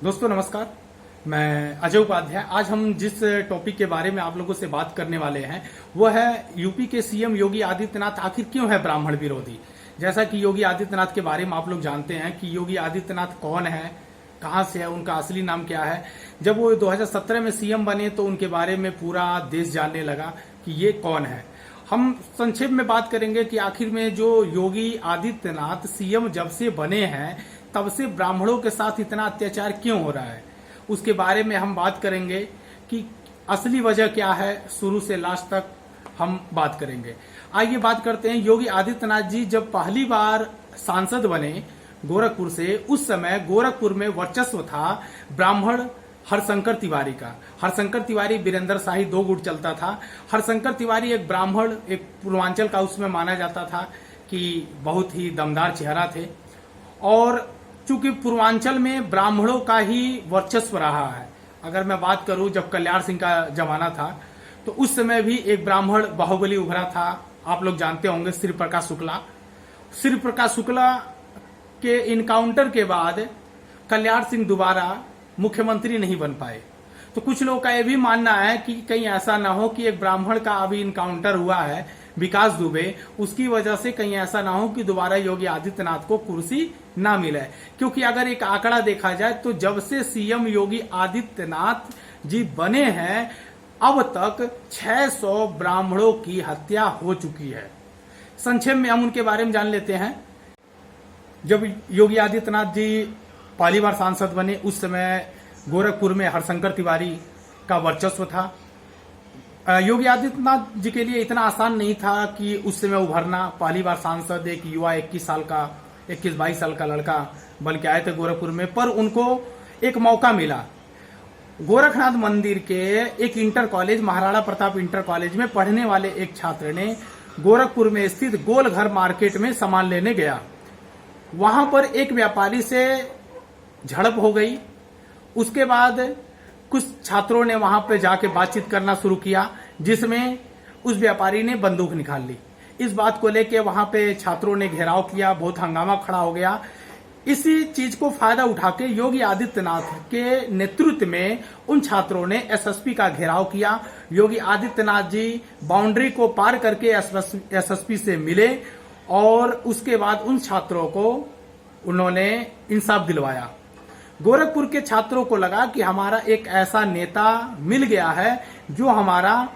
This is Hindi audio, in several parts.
दोस्तों नमस्कार। मैं अजय उपाध्याय। आज हम जिस टॉपिक के बारे में आप लोगों से बात करने वाले हैं वो है यूपी के सीएम योगी आदित्यनाथ आखिर क्यों है ब्राह्मण विरोधी। जैसा कि योगी आदित्यनाथ के बारे में आप लोग जानते हैं कि योगी आदित्यनाथ कौन है, कहां से है, उनका असली नाम क्या है। जब वो 2017 में सीएम बने तो उनके बारे में पूरा देश जानने लगा कि ये कौन है। हम संक्षेप में बात करेंगे कि आखिर में जो योगी आदित्यनाथ सीएम जब से बने हैं तब से ब्राह्मणों के साथ इतना अत्याचार क्यों हो रहा है, उसके बारे में हम बात करेंगे कि असली वजह क्या है। शुरू से लास्ट तक हम बात करेंगे। आइए बात करते हैं। योगी आदित्यनाथ जी जब पहली बार सांसद बने गोरखपुर से, उस समय गोरखपुर में वर्चस्व था ब्राह्मण हरशंकर तिवारी का। हरशंकर तिवारी वीरेंद्र शाही दो गुट चलता था। हरशंकर तिवारी एक ब्राह्मण, एक पूर्वांचल का उसमें माना जाता था कि बहुत ही दमदार चेहरा थे। और चूंकि पूर्वांचल में ब्राह्मणों का ही वर्चस्व रहा है। अगर मैं बात करूं जब कल्याण सिंह का जमाना था तो उस समय भी एक ब्राह्मण बाहुबली उभरा था। आप लोग जानते होंगे श्री प्रकाश शुक्ला। श्री प्रकाश शुक्ला के इनकाउंटर के बाद कल्याण सिंह दोबारा मुख्यमंत्री नहीं बन पाए। तो कुछ लोगों का यह भी मानना है कि कहीं ऐसा ना हो कि एक ब्राह्मण का अभी इनकाउंटर हुआ है विकास दुबे, उसकी वजह से कहीं ऐसा ना हो कि दोबारा योगी आदित्यनाथ को कुर्सी ना मिले। क्योंकि अगर एक आंकड़ा देखा जाए तो जब से सीएम योगी आदित्यनाथ जी बने हैं अब तक 600 ब्राह्मणों की हत्या हो चुकी है। संक्षेप में हम उनके बारे में जान लेते हैं। जब योगी आदित्यनाथ जी पहली बार सांसद बने उस समय गोरखपुर में हरशंकर तिवारी का वर्चस्व था। योगी आदित्यनाथ जी के लिए इतना आसान नहीं था कि उस समय उभरना। पहली बार सांसद एक युवा 21-22 साल का लड़का बन के आए थे गोरखपुर में, पर उनको एक मौका मिला। गोरखनाथ मंदिर के एक inter college, Maharana Pratap inter college में पढ़ने वाले एक छात्र ने गोरखपुर में स्थित गोलघर मार्केट में सामान लेने गया। वहां पर एक व्यापारी से झड़प हो गई। उसके बाद कुछ छात्रों ने वहां पे जाके बातचीत करना शुरू किया जिसमें उस व्यापारी ने बंदूक निकाल ली। इस बात को लेके वहां पे छात्रों ने घेराव किया, बहुत हंगामा खड़ा हो गया। इसी चीज को फायदा उठा के योगी आदित्यनाथ के नेतृत्व में उन छात्रों ने एसएसपी का घेराव किया। योगी आदित्यनाथ जी बाउंड्री को पार करके एसएसपी से मिले और उसके बाद उन छात्रों को उन्होंने इंसाफ दिलवाया। गोरखपुर के छात्रों को लगा कि हमारा एक ऐसा नेता मिल गया है जो हमारा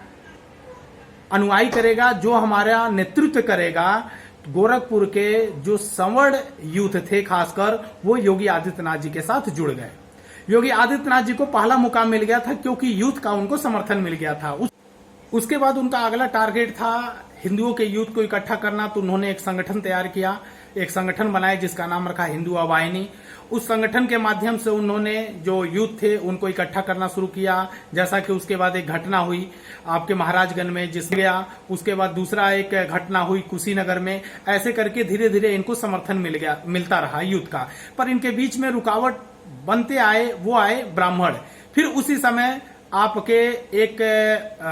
अनुयायी करेगा, जो हमारा नेतृत्व करेगा। गोरखपुर के जो सवर्ण यूथ थे खासकर वो योगी आदित्यनाथ जी के साथ जुड़ गए। योगी आदित्यनाथ जी को पहला मुकाम मिल गया था क्योंकि यूथ का उनको समर्थन मिल गया था। उसके बाद उनका अगला टारगेट था हिंदुओं के यूथ को इकट्ठा करना। तो उन्होंने एक संगठन तैयार किया, एक संगठन बनाया जिसका नाम रखा हिंदू अवाहिनी। उस संगठन के माध्यम से उन्होंने जो यूथ थे उनको इकट्ठा करना शुरू किया। जैसा कि उसके बाद एक घटना हुई आपके महाराजगंज में जिस गया, उसके बाद दूसरा एक घटना हुई कुशीनगर में। ऐसे करके धीरे धीरे इनको समर्थन मिलता रहा यूथ का। पर इनके बीच में रुकावट बनते आए, वो आए ब्राह्मण। फिर उसी समय आपके एक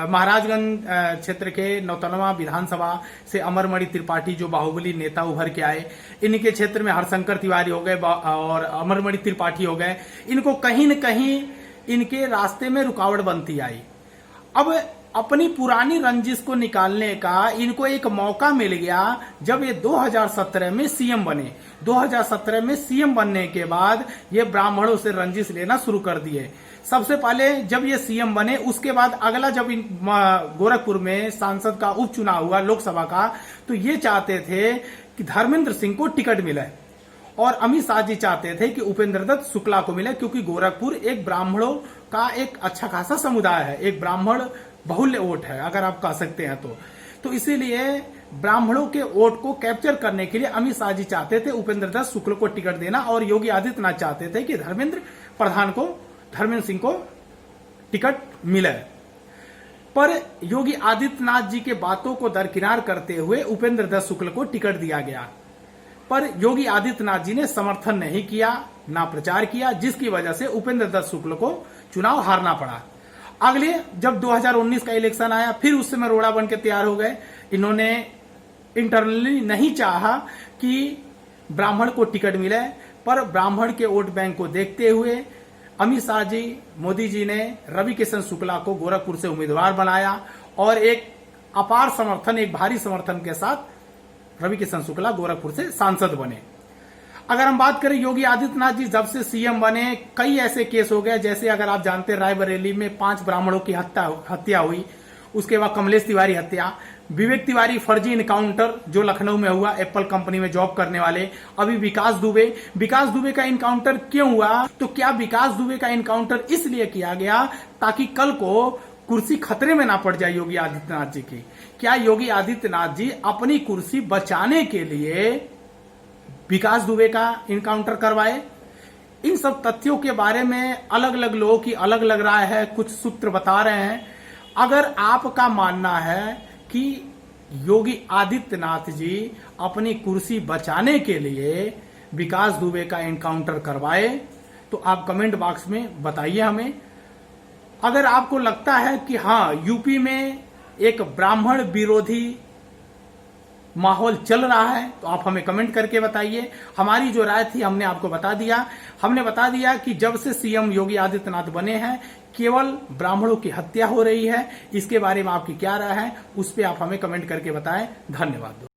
महाराजगंज क्षेत्र के नौतनवा विधानसभा से अमरमणि त्रिपाठी जो बाहुबली नेता उभर के आए, इनके क्षेत्र में हरशंकर तिवारी हो गए और अमरमणि त्रिपाठी हो गए। इनको कहीं न कहीं इनके रास्ते में रुकावट बनती आई। अब अपनी पुरानी रंजिश को निकालने का इनको एक मौका मिल गया जब ये 2017 में सीएम बने। 2017 में सीएम बनने के बाद ये ब्राह्मणों से रंजिश लेना शुरू कर दिए। सबसे पहले जब ये सीएम बने उसके बाद अगला जब गोरखपुर में सांसद का उपचुनाव हुआ लोकसभा का, तो ये चाहते थे कि धर्मेंद्र सिंह को टिकट मिले और अमित शाह जी चाहते थे कि उपेंद्र दत्त शुक्ला को मिले, क्योंकि गोरखपुर एक ब्राह्मणों का एक अच्छा खासा समुदाय है, एक ब्राह्मण बहुल्य वोट है अगर आप कह सकते हैं तो इसीलिए ब्राह्मणों के वोट को कैप्चर करने के लिए अमित शाह जी चाहते थे उपेंद्र दत्त शुक्ल को टिकट देना और योगी आदित्यनाथ चाहते थे कि धर्मेंद्र सिंह को टिकट मिले। पर योगी आदित्यनाथ जी के बातों को दरकिनार करते हुए उपेंद्र दत्त शुक्ल को टिकट दिया गया। पर योगी आदित्यनाथ जी ने समर्थन नहीं किया, ना प्रचार किया, जिसकी वजह से उपेंद्र दत्त शुक्ल को चुनाव हारना पड़ा। अगले जब 2019 का इलेक्शन आया फिर उस समय रोड़ा बन के तैयार हो गए। इन्होंने इंटरनली नहीं चाहा कि ब्राह्मण को टिकट मिले, पर ब्राह्मण के वोट बैंक को देखते हुए अमित शाह जी, मोदी जी ने रवि किशन शुक्ला को गोरखपुर से उम्मीदवार बनाया और एक अपार समर्थन, एक भारी समर्थन के साथ रवि किशन शुक्ला गोरखपुर से सांसद बने। अगर हम बात करें योगी आदित्यनाथ जी जब से सीएम बने, कई ऐसे केस हो गए, जैसे अगर आप जानते हैं रायबरेली में 5 ब्राह्मणों की हत्या हुई, उसके बाद कमलेश तिवारी हत्या, विवेक तिवारी फर्जी इनकाउंटर जो लखनऊ में हुआ एप्पल कंपनी में जॉब करने वाले, अभी विकास दुबे का इनकाउंटर क्यों हुआ? तो क्या विकास दुबे का इनकाउंटर इसलिए किया गया ताकि कल को कुर्सी खतरे में ना पड़ जाए योगी आदित्यनाथ जी की? क्या योगी आदित्यनाथ जी अपनी कुर्सी बचाने के लिए विकास दुबे का इनकाउंटर करवाए? इन सब तथ्यों के बारे में अलग अलग लोगों की अलग अलग राय है, कुछ सूत्र बता रहे हैं। अगर आपका मानना है कि योगी आदित्यनाथ जी अपनी कुर्सी बचाने के लिए विकास दुबे का एनकाउंटर करवाए तो आप कमेंट बॉक्स में बताइए हमें। अगर आपको लगता है कि हाँ, यूपी में एक ब्राह्मण विरोधी माहौल चल रहा है तो आप हमें कमेंट करके बताइए। हमारी जो राय थी हमने आपको बता दिया। हमने बता दिया कि जब से सीएम योगी आदित्यनाथ बने हैं केवल ब्राह्मणों की हत्या हो रही है। इसके बारे में आपकी क्या राय है उस पर आप हमें कमेंट करके बताएं। धन्यवाद।